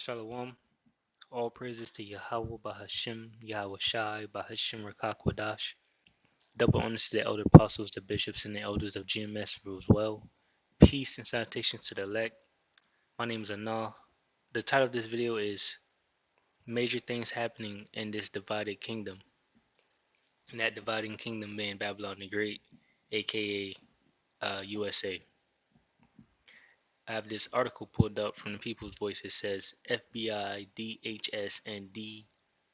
Shalom. All praises to Yahweh Bahashim, Yahweh Shai, Bahashim Rakakwadash. Double honors to the elder apostles, the bishops, and the elders of GMS rules well. Peace and salutations to the elect. My name is Anah. The title of this video is Major Things Happening in This Divided Kingdom. And that dividing kingdom being Babylon the Great, aka USA. I have this article pulled up from the People's Voice. It says FBI, DHS, and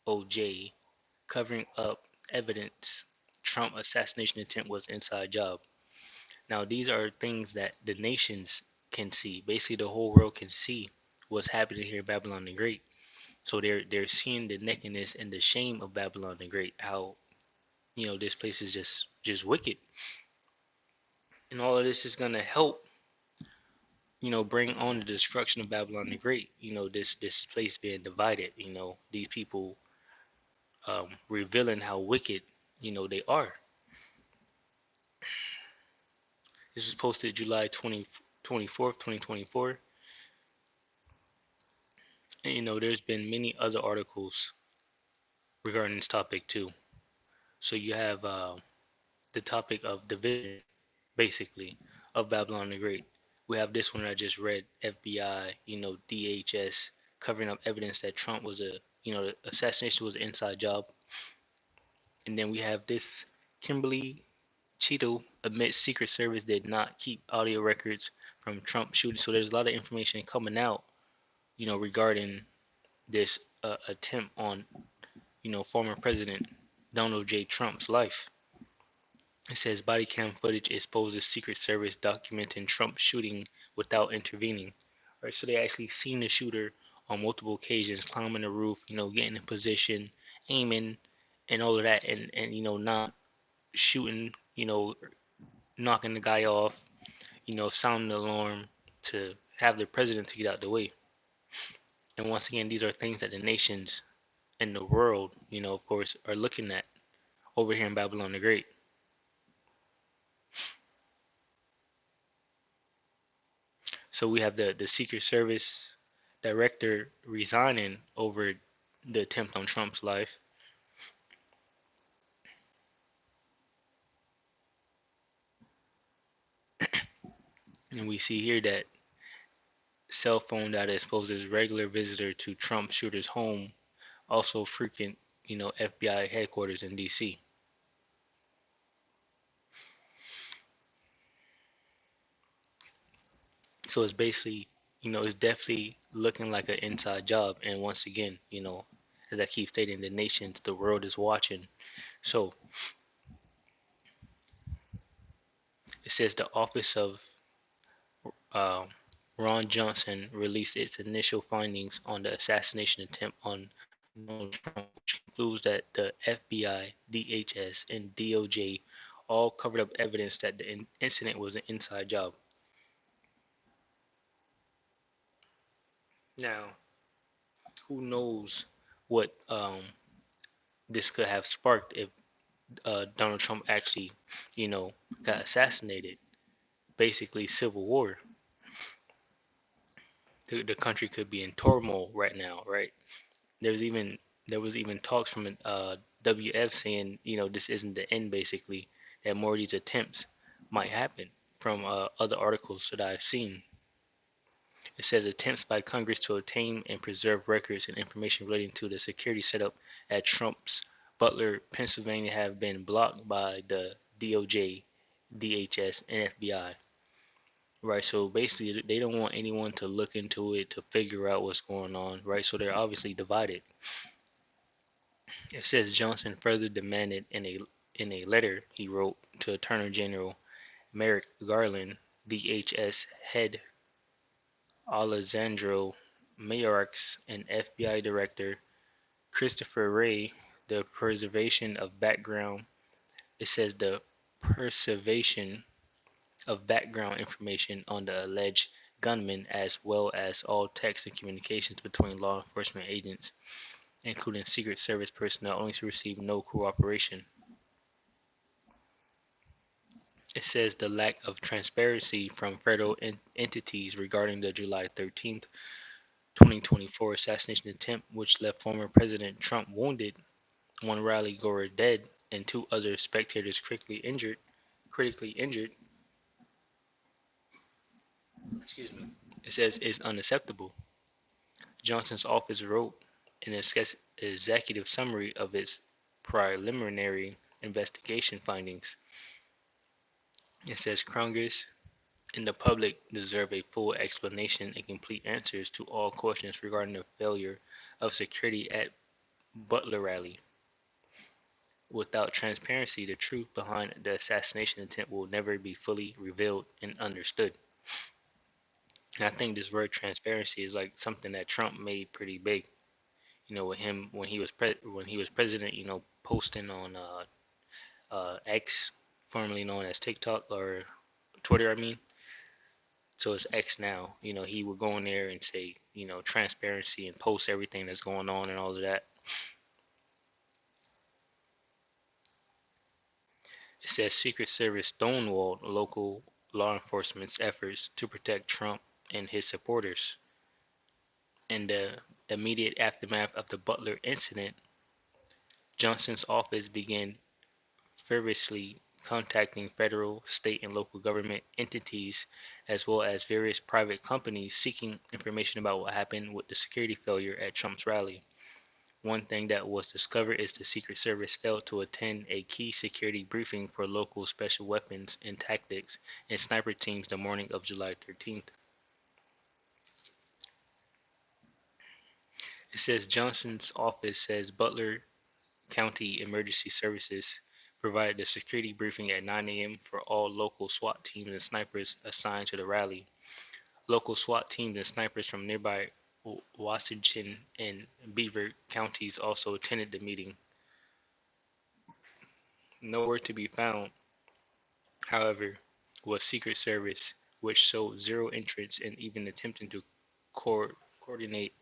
DOJ covering up evidence Trump assassination attempt was inside job. Now these are things that the nations can see. Basically the whole world can see what's happening here in Babylon the Great. So they're seeing the nakedness and the shame of Babylon the Great. How this place is just wicked. And all of this is gonna help bring on the destruction of Babylon the Great. This place being divided. These people revealing how wicked they are. This was posted July 24th, 2024. And there's been many other articles regarding this topic too. So you have the topic of division, basically, of Babylon the Great. We have this one I just read, FBI, DHS, covering up evidence that Trump was the assassination was an inside job. And then we have this, Kimberly Cheeto admits Secret Service did not keep audio records from Trump shooting. So there's a lot of information coming out, regarding this attempt on, former President Donald J. Trump's life. It says body cam footage exposes Secret Service documenting Trump shooting without intervening. All right, so they actually seen the shooter on multiple occasions, climbing the roof, getting in position, aiming, and all of that, and not shooting, knocking the guy off, sounding the alarm to have the president to get out the way. And once again, these are things that the nations and the world, of course, are looking at over here in Babylon the Great. So we have the Secret Service director resigning over the attempt on Trump's life. And we see here that cell phone data exposes regular visitor to Trump shooter's home, also frequent, FBI headquarters in DC. So it's basically, it's definitely looking like an inside job. And once again, as I keep stating, the nations, the world is watching. So it says the office of uh, Ron Johnson released its initial findings on the assassination attempt on Donald Trump, which concludes that the FBI, DHS, and DOJ all covered up evidence that the incident was an inside job. Now, who knows what this could have sparked if Donald Trump actually, got assassinated. Basically, civil war. The country could be in turmoil right now, right? There was even talks from WF saying, this isn't the end, basically, that more of these attempts might happen from other articles that I've seen. It says attempts by Congress to obtain and preserve records and information relating to the security setup at Trump's Butler, Pennsylvania have been blocked by the DOJ, DHS, and FBI. Right, so basically they don't want anyone to look into it to figure out what's going on, right? So they're obviously divided. It says Johnson further demanded in a letter he wrote to Attorney General Merrick Garland, DHS head Alessandro Mayorkas, and FBI Director Christopher Wray, the preservation of background. It says the preservation of background information on the alleged gunman, as well as all text and communications between law enforcement agents, including Secret Service personnel, only to receive no cooperation. It says the lack of transparency from federal entities regarding the July 13th 2024 assassination attempt, which left former President Trump wounded, one rally goer dead, and two other spectators critically injured. Excuse me. It says is unacceptable. Johnson's office wrote an executive summary of its preliminary investigation findings. It says Congress and the public deserve a full explanation and complete answers to all questions regarding the failure of security at Butler rally. Without transparency, the truth behind the assassination attempt will never be fully revealed and understood. And I think this word transparency is like something that Trump made pretty big. With him when he was president, posting on X, formerly known as TikTok or Twitter, I mean. So it's X now. He would go in there and say, transparency and post everything that's going on and all of that. It says Secret Service stonewalled local law enforcement's efforts to protect Trump and his supporters. In the immediate aftermath of the Butler incident, Johnson's office began furiously contacting federal, state, and local government entities, as well as various private companies seeking information about what happened with the security failure at Trump's rally. One thing that was discovered is the Secret Service failed to attend a key security briefing for local special weapons and tactics and sniper teams the morning of July 13th. It says Johnson's office says Butler County Emergency Services provided the security briefing at 9 a.m. for all local SWAT teams and snipers assigned to the rally. Local SWAT teams and snipers from nearby Washington and Beaver counties also attended the meeting. Nowhere to be found, however, was Secret Service, which showed zero interest in even attempting to coordinate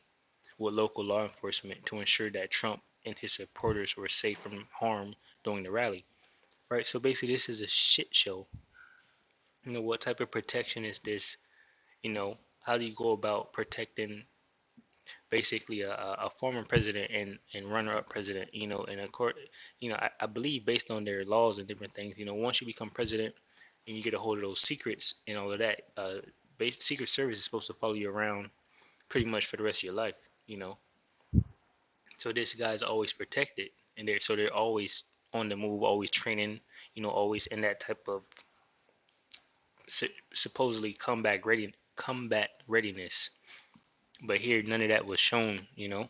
with local law enforcement to ensure that Trump and his supporters were safe from harm during the rally. Right, so basically this is a shit show. What type of protection is this? How do you go about protecting basically a former president and runner-up president? And of course, I believe based on their laws and different things, once you become president and you get a hold of those secrets and all of that, Secret Service is supposed to follow you around pretty much for the rest of your life. So this guy's always protected, and they're always on the move, always training, always in that type of supposedly combat readiness. But here, none of that was shown. It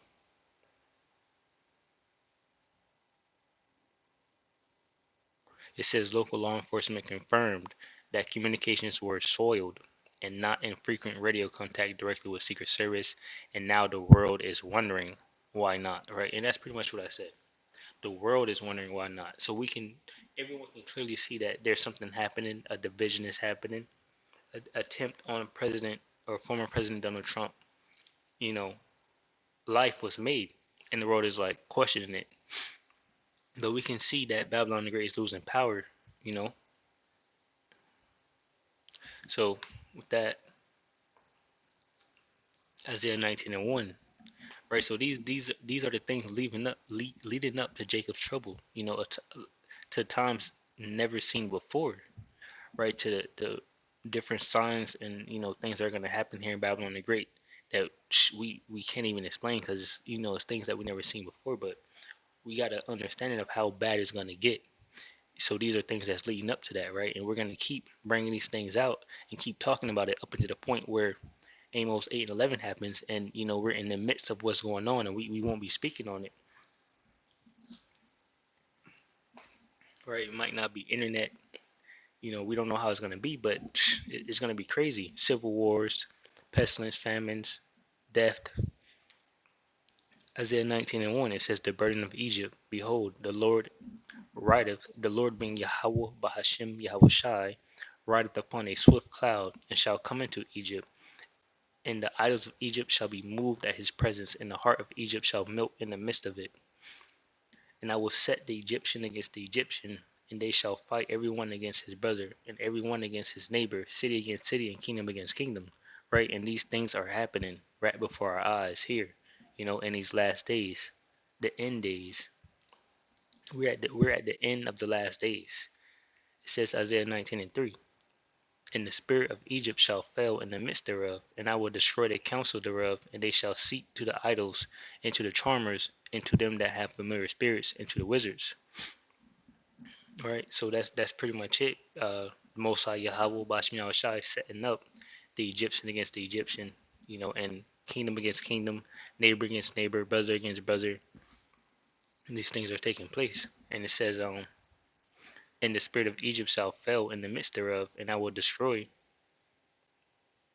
says local law enforcement confirmed that communications were soiled and not in frequent radio contact directly with Secret Service, and now the world is wondering why not, right? And that's pretty much what I said. The world is wondering why not. So everyone can clearly see that there's something happening, a division is happening, an attempt on President or former President Donald Trump, you know, life was made, and the world is like questioning it. But we can see that Babylon the Great is losing power, you know. So with that, Isaiah 19:1, right? So these are the things leading up to Jacob's trouble, to times never seen before, right? To the different signs and things that are going to happen here in Babylon the Great that we can't even explain because it's things that we never seen before, but we got an understanding of how bad it's going to get. So these are things that's leading up to that, right? And we're going to keep bringing these things out and keep talking about it up until the point where Amos 8 and 11 happens, and we're in the midst of what's going on, and we won't be speaking on it, right? It might not be internet, we don't know how it's going to be, but it's going to be crazy. Civil wars, pestilence, famines, death. Isaiah 19:1, it says, the burden of Egypt, behold, the Lord rideth, the Lord being Yahweh Bahashem Yahweh Shai, rideth upon a swift cloud, and shall come into Egypt. And the idols of Egypt shall be moved at his presence, and the heart of Egypt shall melt in the midst of it. And I will set the Egyptian against the Egyptian, and they shall fight every one against his brother, and every one against his neighbor, city against city, and kingdom against kingdom. right? And these things are happening right before our eyes here, in these last days, the end days. We're at the end of the last days. It says Isaiah 19:3. And the spirit of Egypt shall fail in the midst thereof, and I will destroy the counsel thereof, and they shall seek to the idols, and to the charmers, and to them that have familiar spirits, and to the wizards. All right, so that's pretty much it. Most High Yahweh Bashmi Shai setting up the Egyptian against the Egyptian, and kingdom against kingdom, neighbor against neighbor, brother against brother. These things are taking place, and it says, and the spirit of Egypt shall fail in the midst thereof, and I will destroy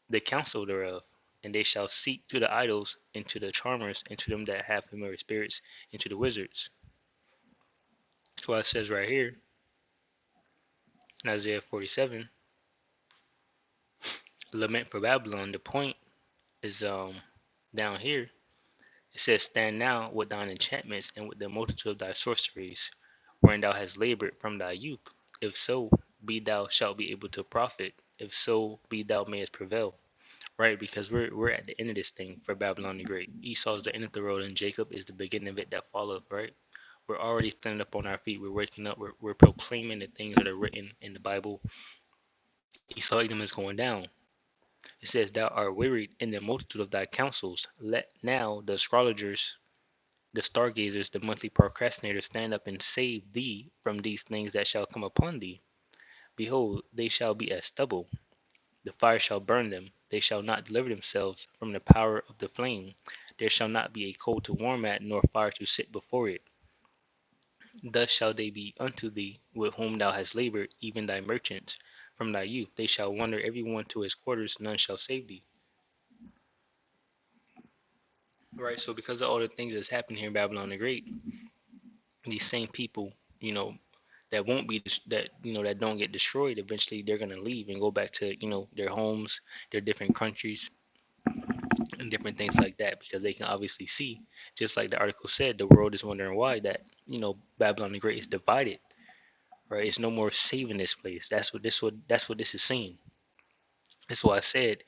the counsel thereof, and they shall seek to the idols, and to the charmers, and to them that have familiar spirits, and to the wizards. That's why it says right here in Isaiah 47, lament for Babylon. The point is down here. It says, stand now with thine enchantments and with the multitude of thy sorceries, wherein thou hast labored from thy youth. If so, be thou shalt be able to profit. If so, be thou mayest prevail. Right, because we're at the end of this thing for Babylon the Great. Esau's the end of the road, and Jacob is the beginning of it that followed. Right, we're already standing up on our feet. We're waking up. We're proclaiming the things that are written in the Bible. Esau Edom is going down. It says, "Thou art wearied in the multitude of thy counsels. Let now the astrologers, the stargazers, the monthly procrastinators stand up and save thee from these things that shall come upon thee. Behold, they shall be as stubble. The fire shall burn them. They shall not deliver themselves from the power of the flame. There shall not be a coal to warm at, nor fire to sit before it. Thus shall they be unto thee, with whom thou hast labored, even thy merchants. From thy youth they shall wander every one to his quarters, none shall save thee." Right, so because of all the things that's happened here in Babylon the Great, these same people, that won't be that don't get destroyed, eventually they're gonna leave and go back to their homes, their different countries, and different things like that, because they can obviously see, just like the article said, the world is wondering why that Babylon the Great is divided. Right, it's no more saving this place. That's what this is saying. That's why I said,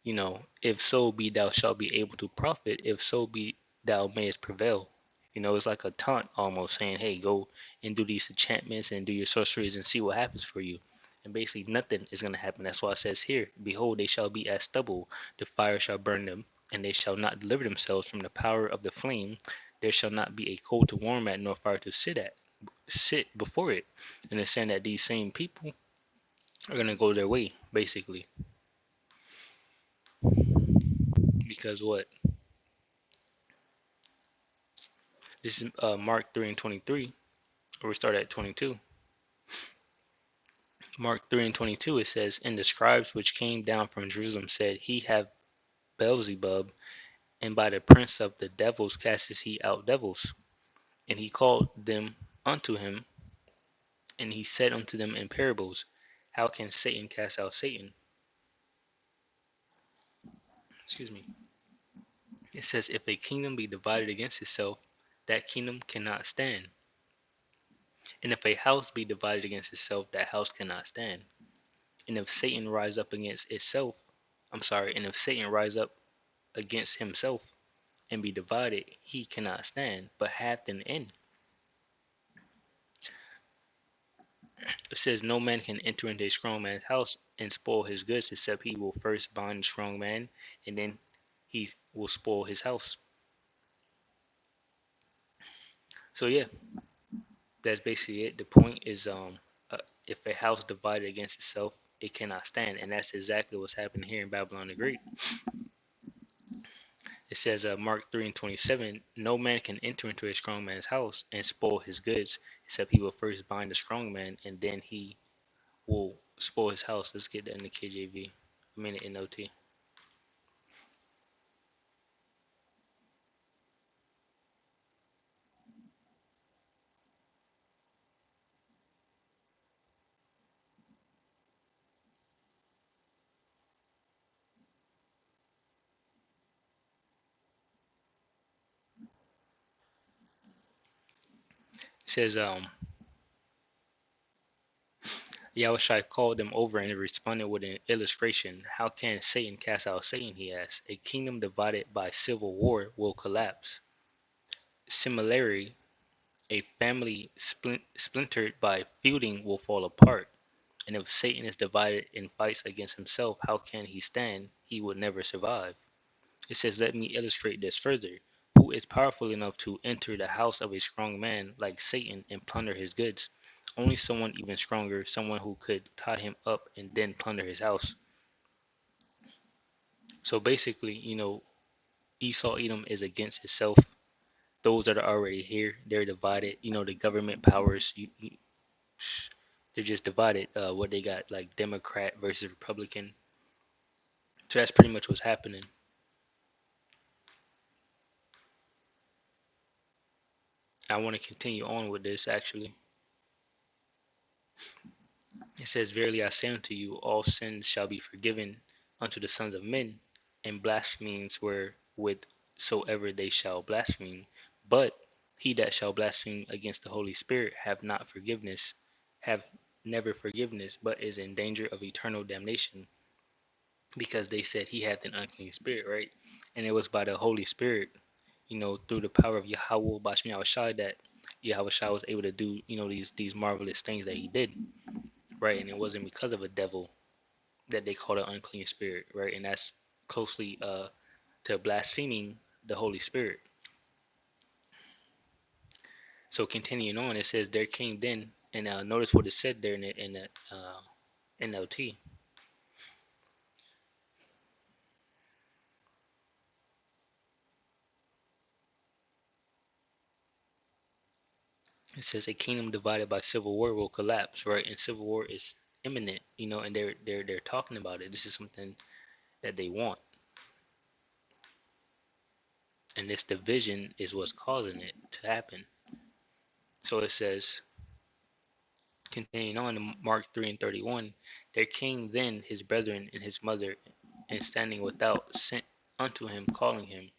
if so be thou shalt be able to profit, if so be thou mayest prevail. It's like a taunt almost, saying, hey, go and do these enchantments and do your sorceries and see what happens for you. And basically nothing is going to happen. That's why it says here, behold, they shall be as stubble, the fire shall burn them, and they shall not deliver themselves from the power of the flame. There shall not be a coal to warm at, nor fire to sit before it. And it's saying that these same people are going to go their way, basically. Because what? This is Mark 3 and 23, or we start at 22. Mark 3 and 22, it says, and the scribes which came down from Jerusalem said, he have Beelzebub, and by the prince of the devils casteth he out devils. And he called them unto him, and he said unto them in parables, how can Satan cast out Satan? Excuse me. It says, if a kingdom be divided against itself, that kingdom cannot stand. And if a house be divided against itself, that house cannot stand. And if Satan rise up against itself, and if Satan rise up against himself and be divided, he cannot stand, but hath an end. It says, no man can enter into a strong man's house and spoil his goods, except he will first bind the strong man, and then he will spoil his house. So yeah, that's basically it. The point is, if a house divided against itself, it cannot stand, and that's exactly what's happening here in Babylon the Great. It says, Mark 3 and 27, no man can enter into a strong man's house and spoil his goods, except he will first bind the strong man, and then he will spoil his house. Let's get that in the KJV. I mean the NOT. It says, Yahushua called them over and responded with an illustration. How can Satan cast out Satan? He asked. A kingdom divided by civil war will collapse. Similarly, a family splintered by feuding will fall apart. And if Satan is divided and fights against himself, how can he stand? He would never survive. It says, let me illustrate this further. Who is powerful enough to enter the house of a strong man like Satan and plunder his goods? Only someone even stronger, someone who could tie him up and then plunder his house. So basically, Esau Edom is against itself. Those that are already here, they're divided. The government powers, they're just divided. What they got, like Democrat versus Republican. So that's pretty much what's happening. I want to continue on with this actually. It says, verily I say unto you, all sins shall be forgiven unto the sons of men, and blasphemies wherewithsoever they shall blaspheme. But he that shall blaspheme against the Holy Spirit have never forgiveness, but is in danger of eternal damnation, because they said he hath an unclean spirit, right? And it was by the Holy Spirit, through the power of Yahweh Bashmi Shai, that Yahweh Shai was able to do, these marvelous things that he did, right? And it wasn't because of a devil that they call an unclean spirit, right? And that's closely to blaspheming the Holy Spirit. So continuing on, it says there came then, and notice what it said there in the NLT. It says a kingdom divided by civil war will collapse, right? And civil war is imminent, and they're talking about it. This is something that they want, and this division is what's causing it to happen. So it says, continuing on in Mark 3:31, there came then his brethren and his mother, and standing without sent unto him, calling him.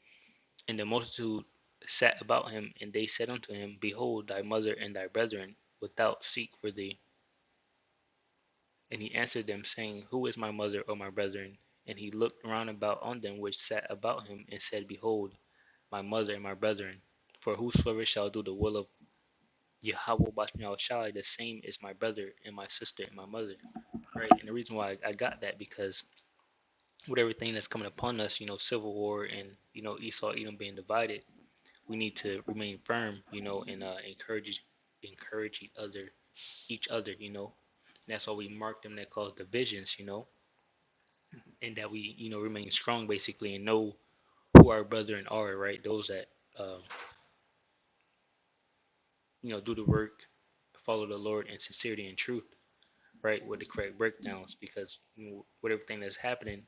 And the multitude sat about him, and they said unto him, behold, thy mother and thy brethren without seek for thee. And he answered them, saying, who is my mother or my brethren? And he looked round about on them which sat about him, and said, behold, my mother and my brethren. For whosoever shall do the will of Yahweh Bashmi Shai, the same is my brother and my sister and my mother. Right? And the reason why I got that, because with everything that's coming upon us, civil war and, Esau Edom being divided, we need to remain firm, and encourage each other. That's why we mark them that cause divisions, and that we, remain strong basically, and know who our brethren are, right? Those that, um, do the work, follow the Lord in sincerity and truth, right? With the correct breakdowns, because with everything that's happening,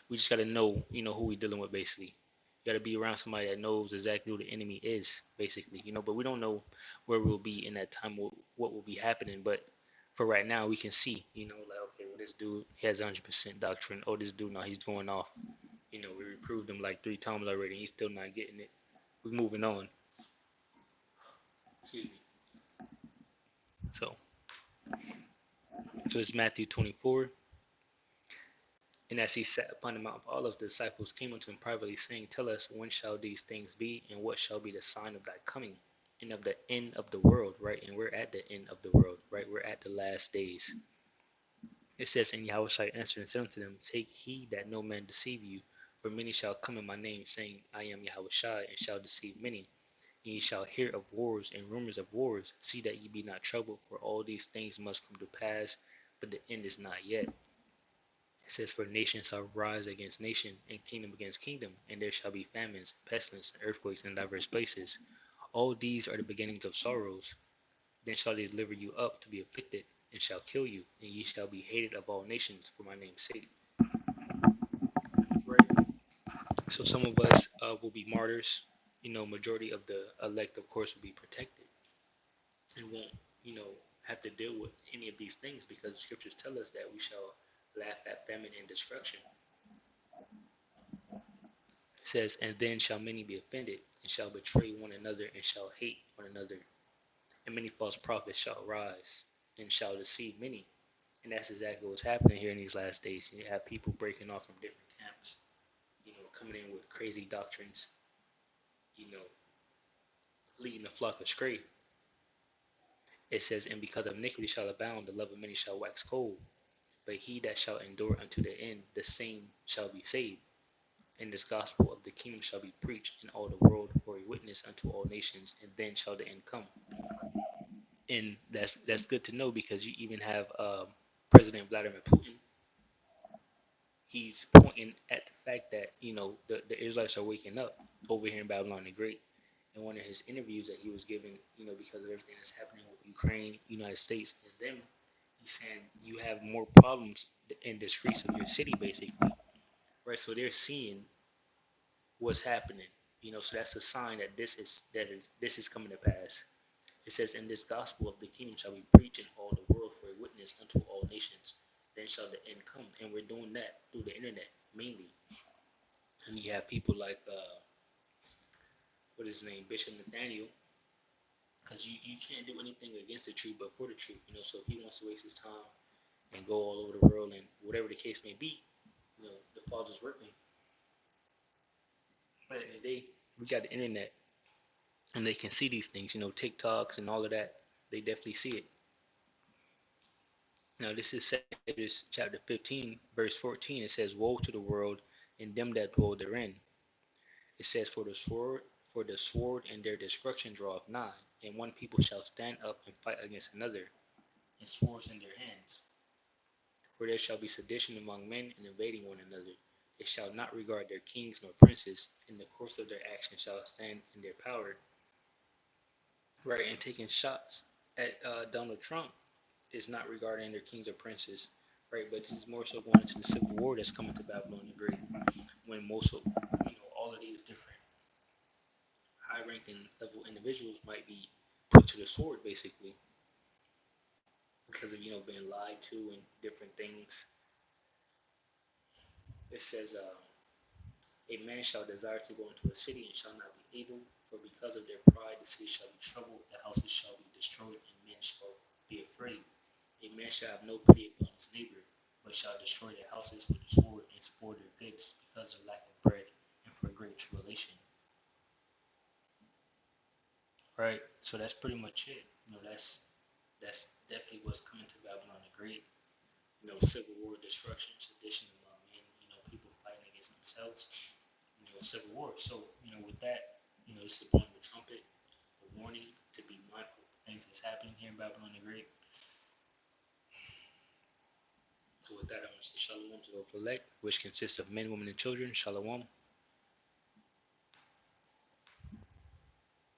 we just got to know, who we're dealing with basically. You got to be around somebody that knows exactly who the enemy is, basically, but we don't know where we'll be in that time, what will be happening. But for right now, we can see, like, okay, well, this dude, he has 100% doctrine. Oh, this dude, now he's going off. We reproved him like 3 times already, and he's still not getting it. We're moving on. Excuse me. So it's Matthew 24. And as he sat upon the Mount of Olives, the disciples came unto him privately, saying, tell us, when shall these things be, and what shall be the sign of thy coming, and of the end of the world, right? And we're at the end of the world, right? We're at the last days. It says, and Yahushua answered and said unto them, take heed that no man deceive you, for many shall come in my name, saying, I am Yahushua, and shall deceive many. And ye shall hear of wars and rumors of wars. See that ye be not troubled, for all these things must come to pass, but the end is not yet. It says, for nation shall rise against nation, and kingdom against kingdom, and there shall be famines, pestilence, and earthquakes in diverse places. All these are the beginnings of sorrows. Then shall they deliver you up to be afflicted, and shall kill you, and ye shall be hated of all nations for my name's sake. Right. So some of us will be martyrs. Majority of the elect, of course, will be protected and won't, have to deal with any of these things, because the scriptures tell us that we shall laugh at famine and destruction. It says, and then shall many be offended, and shall betray one another, and shall hate one another, and many false prophets shall rise. and shall deceive many. And that's exactly what's happening here in these last days. You have people breaking off from different camps, coming in with crazy doctrines, you know, leading the flock astray. It says, and because of iniquity shall abound, the love of many shall wax cold. But he that shall endure unto the end, the same shall be saved. And this gospel of the kingdom shall be preached in all the world for a witness unto all nations, and then shall the end come. And that's good to know, because you even have President Vladimir Putin. He's pointing at the fact that the Israelites are waking up over here in Babylon the Great. In one of his interviews that he was giving, because of everything that's happening with Ukraine, United States, and them, he's saying you have more problems in the streets of your city, basically, right? So they're seeing what's happening, so that's a sign that this is coming to pass. It says, and this gospel of the kingdom shall be preached in all the world for a witness unto all nations, then shall the end come. And we're doing that through the internet mainly. And you have people like what is his name, Bishop Nathaniel, because you can't do anything against the truth but for the truth, so if he wants to waste his time and go all over the world and whatever the case may be, the Father's working. But at the end of the day, we got the internet, and they can see these things, TikToks and all of that. They definitely see it. Now, this is Exodus chapter 15, verse 14. It says, woe to the world and them that dwell therein. It says, for the sword and their destruction draweth nigh, and one people shall stand up and fight against another, and swords in their hands. For there shall be sedition among men, and invading one another. They shall not regard their kings nor princes, and the course of their action shall stand in their power. Right, and taking shots at Donald Trump is not regarding their kings or princes, right? But this is more so going into the civil war that's coming to Babylon the Great, when most of all of these different high-ranking level individuals might be put to the sword, basically, because of being lied to and different things. It says, a man shall desire to go into a city and shall not be able, for because of their pride the city shall be troubled, the houses shall be destroyed, and men shall be afraid. A man shall have no pity upon his neighbor, but shall destroy their houses with the sword and spoil their goods because of lack of bread and for great tribulation. Right? So that's pretty much it. That's definitely what's coming to Babylon the Great. Civil war, destruction, sedition among men, people fighting against themselves, civil war. So, with that, it's the point of the trumpet, a warning to be mindful of the things that's happening here in Babylon the Great. So with that, I want to say shalom to the elect, which consists of men, women, and children. Shalom.